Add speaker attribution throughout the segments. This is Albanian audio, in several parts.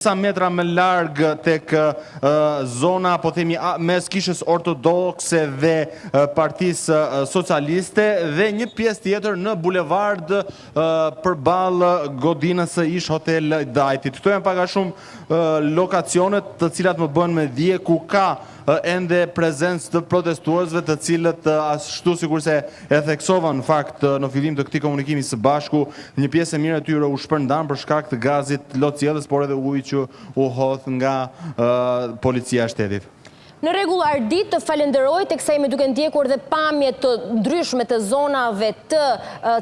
Speaker 1: Sa metra më largë tek zona, po themi, mes kishës ortodokse dhe partisë socialiste dhe një pjesë tjetër në bulevard përballë godinës së ish hotel Dajtit. Këto janë pak a shumë lokacionet të cilat më bën me dije ku ka ende prezencë të protestuesve, të cilët ashtu sikurse e theksova në fakt në fillim të këtij komunikimi së bashku, një pjesë e mirë e tyre u shpërndan për shkak të gazit lotësjellës, por edhe ujit që u hodh nga policia e shtetit.
Speaker 2: Në rregull, Ardit, të falenderoj teksa jemi duke ndjekur dhe pamje të ndryshme të zonave të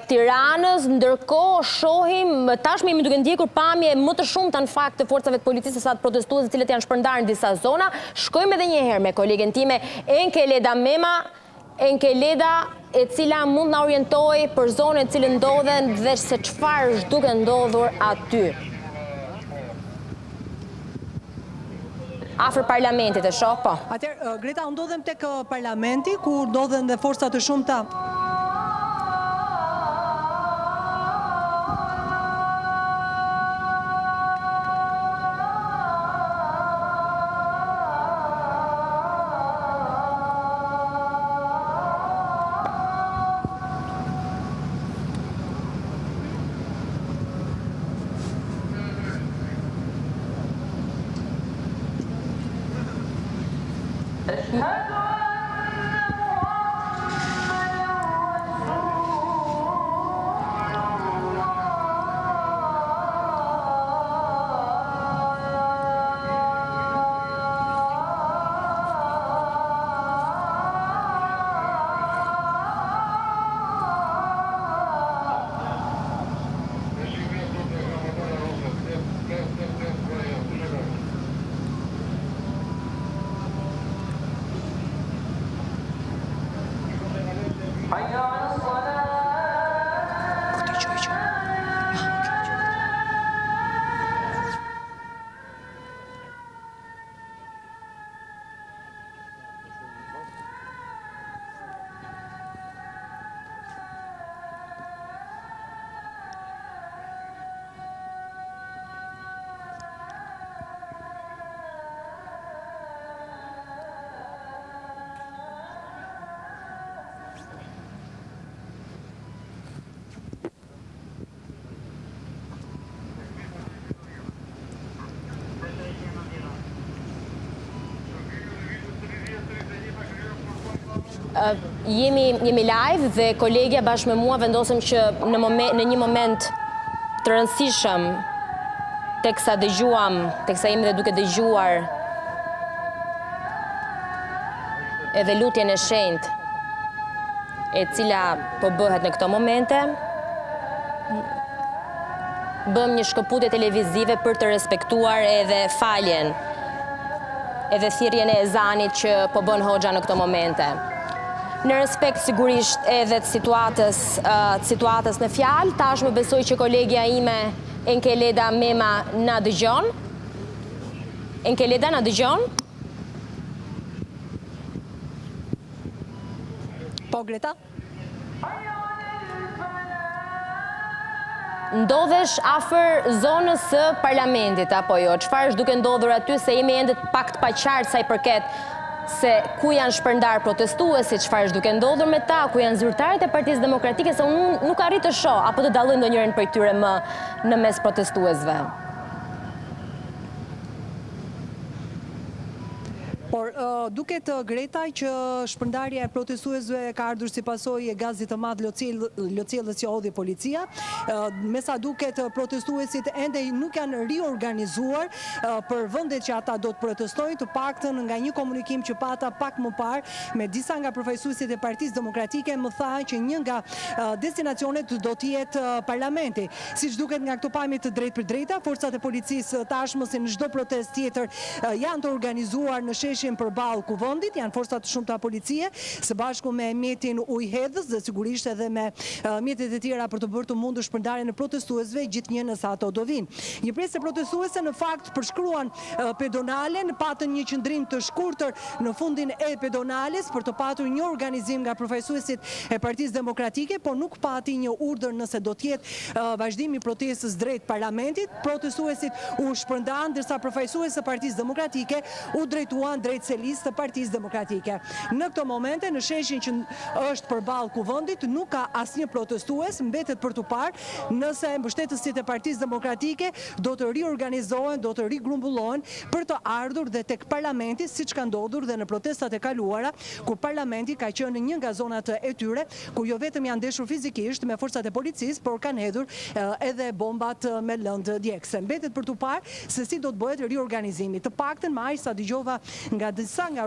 Speaker 2: Tiranës, ndërkohë shohim tashmë jemi duke ndjekur pamje më të shumta në fakt të forcave të policisë sa të protestuesve të cilët janë shpërndarë në disa zona. Shkojmë edhe një herë me kolegen time Enkeleda Mema, Enkeleda, e cila mund na orientojë për zonën e cilën ndodhen dhe se çfarë është duke ndodhur aty. Afër parlamentit e shoh, po.
Speaker 3: Atëherë, Greta, ndodhem tek parlamenti, ku ndodhen dhe forca të shumta.
Speaker 2: Jemi live dhe kolegja bashkë me mua vendosëm që në një moment të rëndësishëm teksa jemi dhe duke dëgjuar edhe lutjen e shenjtë e cila po bëhet në këto momente, bëm një shkëputje televizive për të respektuar edhe faljen edhe thirrjen e ezanit që po bën hoxha në këto momente. Në respekt sigurisht edhe të situatës në fjalë, tashmë besoj që kolegja ime Enkeleda Mema na dëgjon. Enkeleda, na dëgjon?
Speaker 3: Po, Greta?
Speaker 2: Ndodhesh afër zonës së parlamentit, apo jo? Çfarë është duke ndodhur aty, se jemi ende pak të paqartë sa i përket se ku janë shpërndar protestuesit, çfarë është duke ndodhur me ta, ku janë zyrtarët e Partisë Demokratike, se unë nuk arrit të shoh apo të dalloj ndonjërin prej tyre më në mes protestuesve.
Speaker 3: Por duket, Greta, që shpërndarja e protestuesve ka ardhur si pasojë e gazit të madh lotësjellës që hodhi policia. Me sa duket, protestuesit ende nuk janë riorganizuar për vendet që ata do të protestojnë, të paktën nga një komunikim që pata pak më parë me disa nga përfaqësuesit e Partisë Demokratike më thanë që një nga destinacionet do të jetë parlamenti. Siç duket nga këto pamje të drejtë për drejta, forcat e policisë tashmë si në çdo protestë tjetër janë të organizuar në shesh sheshim përballë kuvendit, janë forca të shumta policie, së bashku me mjetin ujëhedhës dhe sigurisht edhe me mjetet e tjera për të bërë të mundur shpërndarjen e protestuesve gjithnjë nëse ato do vinë. Një presë protestuese në fakt përshkruan pedonalen, patën një qëndrim të shkurtër në fundin e pedonales për të patur një organizim nga përfaqësuesit e Partisë Demokratike, por nuk pati një urdhër nëse do të jetë vazhdimi i protestës drejt parlamentit. Protestuesit u shpërndan, ndërsa përfaqësuesët e Partisë Demokratike u drejtuan drejt selisë të Partisë Demokratike. Në këto momente në sheshin që është përballë kuvendit nuk ka asnjë protestues, mbetet për të parë nëse mbështetësit e Partisë Demokratike do të riorganizohen, do të rigrumbullohen për të ardhur dhe tek parlamenti, siç ka ndodhur dhe në protestat e kaluara, kur parlamenti ka qenë një nga zonat e tyre ku jo vetëm janë ndeshur fizikisht me forcat e policisë, por kanë hedhur edhe bombat me lëndë djegëse. Mbetet për të parë se si do të bëhet riorganizimi. Të paktën më aq sa dëgjova nga disa nga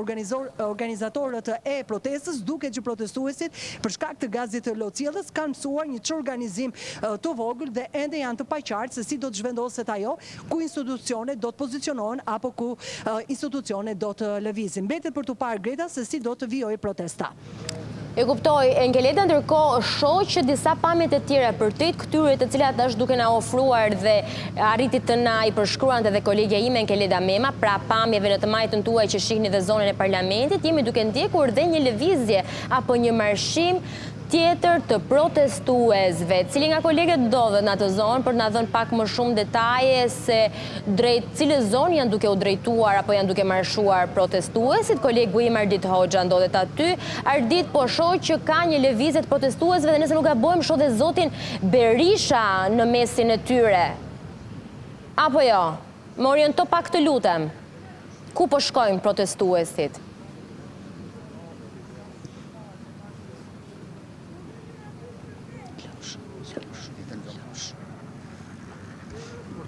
Speaker 3: organizatorët e protestës, duket që protestuesit për shkak të gazit të lotësielës kanë mësuar një çorganizim të vogël dhe ende janë të paqartë se si do të zhvendoset ajo, ku institucionet do të pozicionohen apo ku institucionet do të lëvizin. Mbetet për të parë, Greta, se si do të vijojë protesta.
Speaker 2: E kuptoj, Engeleda, ndërkohë shoh që disa pamjet e tjera për këtyre të cilat është duke na ofruar dhe arritit të na i përshkruan edhe kolegja ime Engeleda Mema, pra pamjeve në të majtën tuaj që shihni dhe zonën e parlamentit, jemi duke ndjekur dhe një lëvizje apo një marshim tjetër të protestuesve. Cili nga kolegët ndodhet në atë zonë për na dhënë pak më shumë detaje se drejt cilës zonë janë duke u drejtuar apo janë duke marshuar protestuesit? Kolegu im Ardit Hoxha ndodhet aty. Ardit, po shoh që ka një lëvizje të protestuesve dhe nëse nuk gabojmë shoh dhe zotin Berisha në mesin e tyre. Apo jo? Më oriento pak të lutem. Ku po shkojnë protestuesit?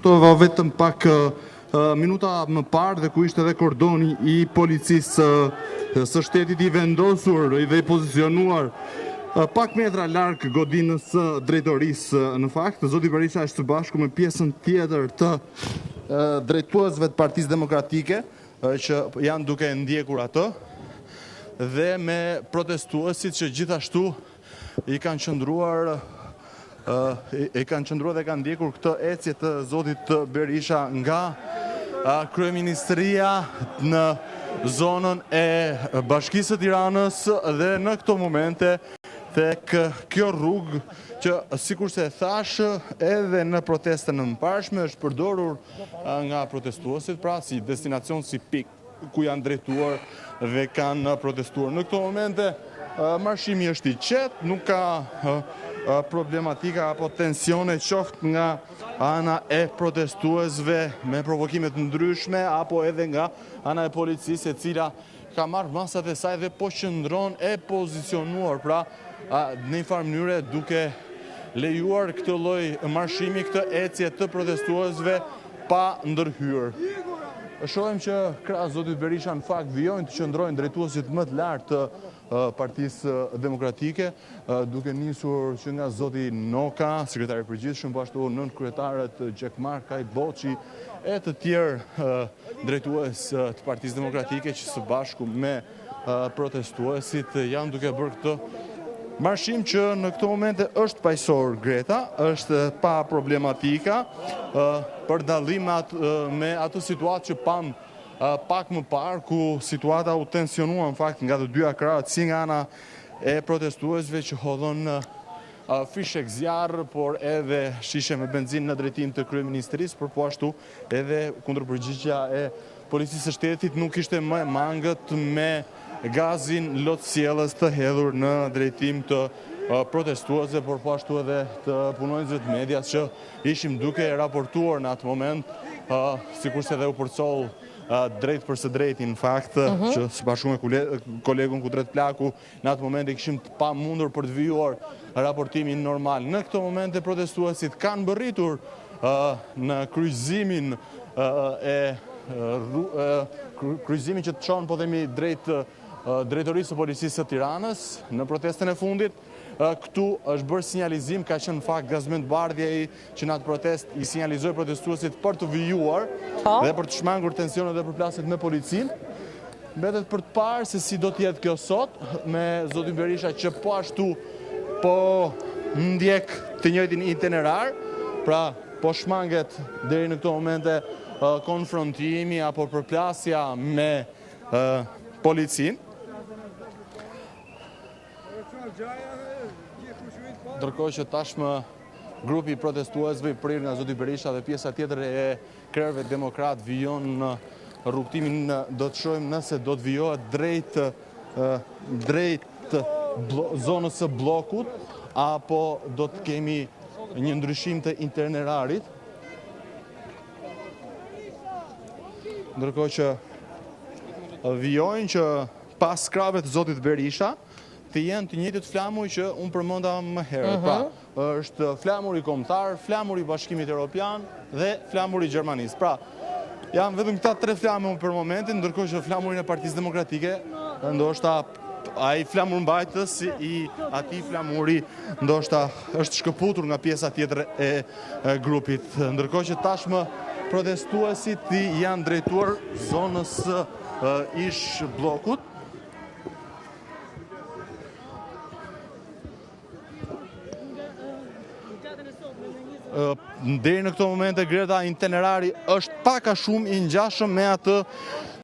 Speaker 1: Të vetëm pak minuta më parë dhe ku ishte edhe kordoni i policisë së shtetit i vendosur dhe i pozicionuar pak metra larg godinës drejtorisë. Në fakt, zoti Berisha është së bashku me pjesën tjetër të drejtuesve të Partisë Demokratike që janë duke ndjekur atë dhe me protestuesit që gjithashtu i kanë qëndruar dhe kanë ndjekur këtë ecje të zotit Berisha nga kryeministria në zonën e Bashkisë së Tiranës dhe në këto momente tek kjo rrugë që sikurse thash edhe në protestën e mëparshme është përdorur nga protestuesit, pra si destinacion, si pikë ku janë drejtuar dhe kanë protestuar. Në këto momente marshimi është i qetë, nuk ka problematika apo tensione qoftë nga ana e protestuesve me provokimet ndryshme apo edhe nga ana e policisë e cila ka marrë masat e saj dhe po qëndron e pozicionuar, pra në një farë mënyre duke lejuar këtë lloj marshimi, këtë ecje të protestuesve pa ndërhyrë. Shohim që krahas zotit Berisha në fakt vijojnë të qëndrojnë drejtuesit më të lartë të Partisë Demokratike, duke nisur që nga zoti Noka, sekretari i përgjithshëm, po ashtu nënkryetaret Gjekmar, Kajt Boçi e të tjerë drejtues të Partisë Demokratike që së bashku me protestuesit janë duke bërë këtë marshim që në këto momente është paqësor, Greta, është pa problematika për dallim me atë situatë që pam pak më parë, ku situata u tensionua në fakt nga të dyja krahët, si nga ana e protestuesve që hodhon fishek zjarr, por edhe shishe me benzinë në drejtim të kryeministrisë, por po ashtu edhe kundërpërgjigja e policisë së shtetit nuk ishte më mangët me gazin lotësielës të hedhur në drejtim të protestuesve, por po ashtu edhe të punonjësve të medias që ishim duke raportuar në atë moment, sikurse edhe u përcoll drejt për së drejti, në fakt, që së bashku me kolegun Kudret Plaku, në atë moment e kishim pa mundur për të vijuar raportimin normal. Në këto momente protestuesit kanë bërritur në kryqëzimin kryqëzimin që të çon, po themi, drejt drejtorisë së policisë së Tiranës në protestën e fundit. Këtu është bërë sinjalizim, ka qenë në fakt Gazmend Bardhja që në atë protest i sinjalizoi protestuesit për të vijuar dhe për të shmangur tensionet dhe përplasjet me policinë. Mbetet për të parë se si do t'jetë kjo sot, me zotin Berisha që po ashtu po ndjek të njëjtin itinerar, pra po shmanget deri në këto momente konfrontimi apo përplasja me policin. Ndërkohë që tashmë grupi protestuesve i prirë nga zoti Berisha dhe pjesa tjetër e krerëve demokrat vijon në rrugtimin, do të shohim nëse do të vijohet drejt zonës së bllokut apo do të kemi një ndryshim të itinerarit. Ndërkohë që vijojnë që pas krave të zotit Berisha të jenë të njëjtit flamuj që unë përmenda më herët. Pra, është flamuri kombëtar, flamuri Bashkimit Evropian dhe flamuri Gjermanisë. Pra, janë vetëm këta 3 flamuj për momentin, ndërkohë që flamurin e Partisë Demokratike, ndoshta ai flamur mbajtës i atij flamuri ndoshta është shkëputur nga pjesa tjetër e grupit. Ndërkohë që tashmë protestuesit janë drejtuar zonës ish bllokut. Deri në këto momente Greta itinerari është pak a shumë i ngjashëm me atë